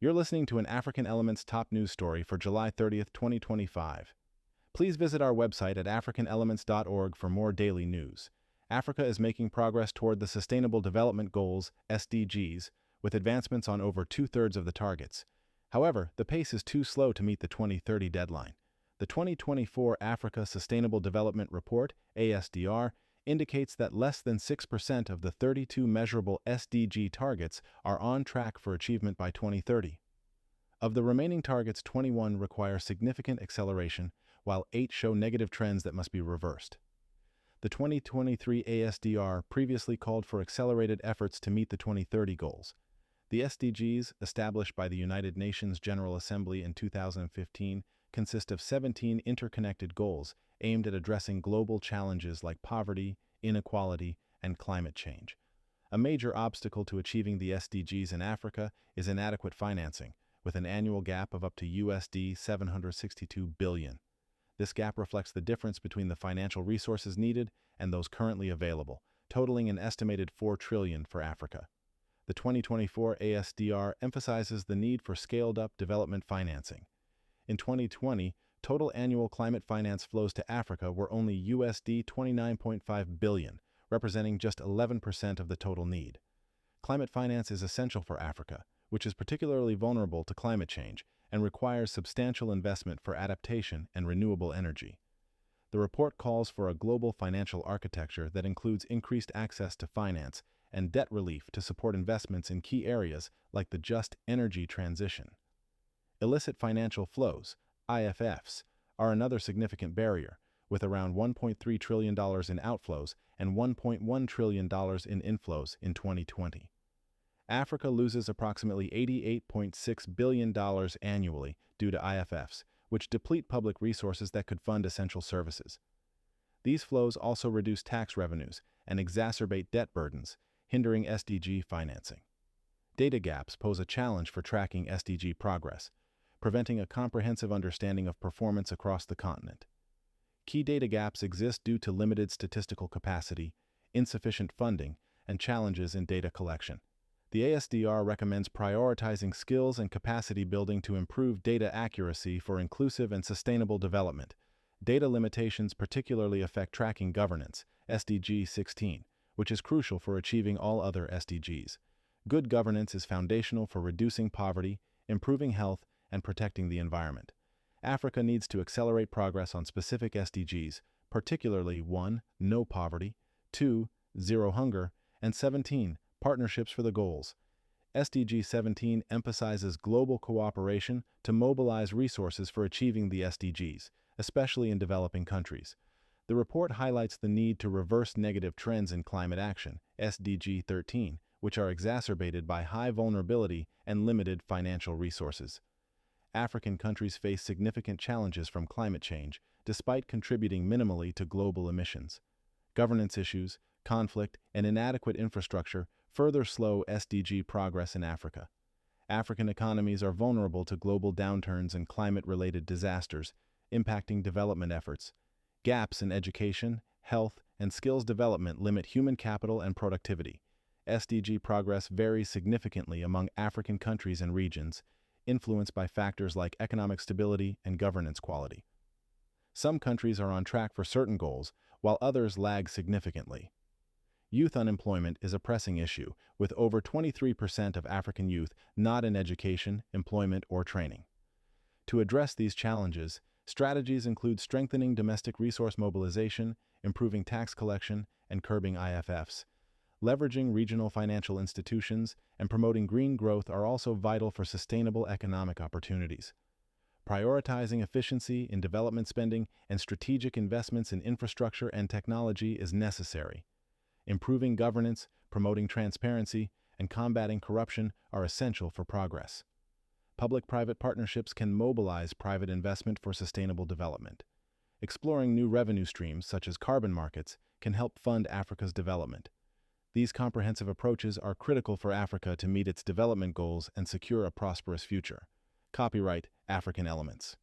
You're listening to an African Elements top news story for July 30th, 2025. Please visit our website at africanelements.org for more daily news. Africa is making progress toward the Sustainable Development Goals, SDGs, with advancements on over two-thirds of the targets. However, the pace is too slow to meet the 2030 deadline. The 2024 Africa Sustainable Development Report, ASDR, indicates that less than 6% of the 32 measurable SDG targets are on track for achievement by 2030. Of the remaining targets, 21 require significant acceleration, while 8 show negative trends that must be reversed. The 2023 ASDR previously called for accelerated efforts to meet the 2030 goals. The SDGs, established by the United Nations General Assembly in 2015, consist of 17 interconnected goals aimed at addressing global challenges like poverty, inequality, and climate change. A major obstacle to achieving the SDGs in Africa is inadequate financing, with an annual gap of up to USD 762 billion. This gap reflects the difference between the financial resources needed and those currently available, totaling an estimated 4 trillion for Africa. The 2024 ASDR emphasizes the need for scaled-up development financing. In 2020, total annual climate finance flows to Africa were only USD 29.5 billion, representing just 11% of the total need. Climate finance is essential for Africa, which is particularly vulnerable to climate change and requires substantial investment for adaptation and renewable energy. The report calls for a global financial architecture that includes increased access to finance and debt relief to support investments in key areas like the just energy transition. Illicit financial flows, IFFs, are another significant barrier, with around $1.3 trillion in outflows and $1.1 trillion in inflows in 2020. Africa loses approximately $88.6 billion annually due to IFFs, which deplete public resources that could fund essential services. These flows also reduce tax revenues and exacerbate debt burdens, hindering SDG financing. Data gaps pose a challenge for tracking SDG progress, preventing a comprehensive understanding of performance across the continent. Key data gaps exist due to limited statistical capacity, insufficient funding, and challenges in data collection. The ASDR recommends prioritizing skills and capacity building to improve data accuracy for inclusive and sustainable development. Data limitations particularly affect tracking governance, SDG 16, which is crucial for achieving all other SDGs. Good governance is foundational for reducing poverty, improving health, and protecting the environment. Africa needs to accelerate progress on specific SDGs, particularly 1. No poverty, 2. Zero hunger, and 17. Partnerships for the goals. SDG 17 emphasizes global cooperation to mobilize resources for achieving the SDGs, especially in developing countries. The report highlights the need to reverse negative trends in climate action, SDG 13, which are exacerbated by high vulnerability and limited financial resources. African countries face significant challenges from climate change, despite contributing minimally to global emissions. Governance issues, conflict, and inadequate infrastructure further slow SDG progress in Africa. African economies are vulnerable to global downturns and climate-related disasters, impacting development efforts. Gaps in education, health, and skills development limit human capital and productivity. SDG progress varies significantly among African countries and regions, influenced by factors like economic stability and governance quality. Some countries are on track for certain goals, while others lag significantly. Youth unemployment is a pressing issue, with over 23% of African youth not in education, employment, or training. To address these challenges, strategies include strengthening domestic resource mobilization, improving tax collection, and curbing IFFs. Leveraging regional financial institutions and promoting green growth are also vital for sustainable economic opportunities. Prioritizing efficiency in development spending and strategic investments in infrastructure and technology is necessary. Improving governance, promoting transparency, and combating corruption are essential for progress. Public-private partnerships can mobilize private investment for sustainable development. Exploring new revenue streams, such as carbon markets, can help fund Africa's development. These comprehensive approaches are critical for Africa to meet its development goals and secure a prosperous future. Copyright African Elements.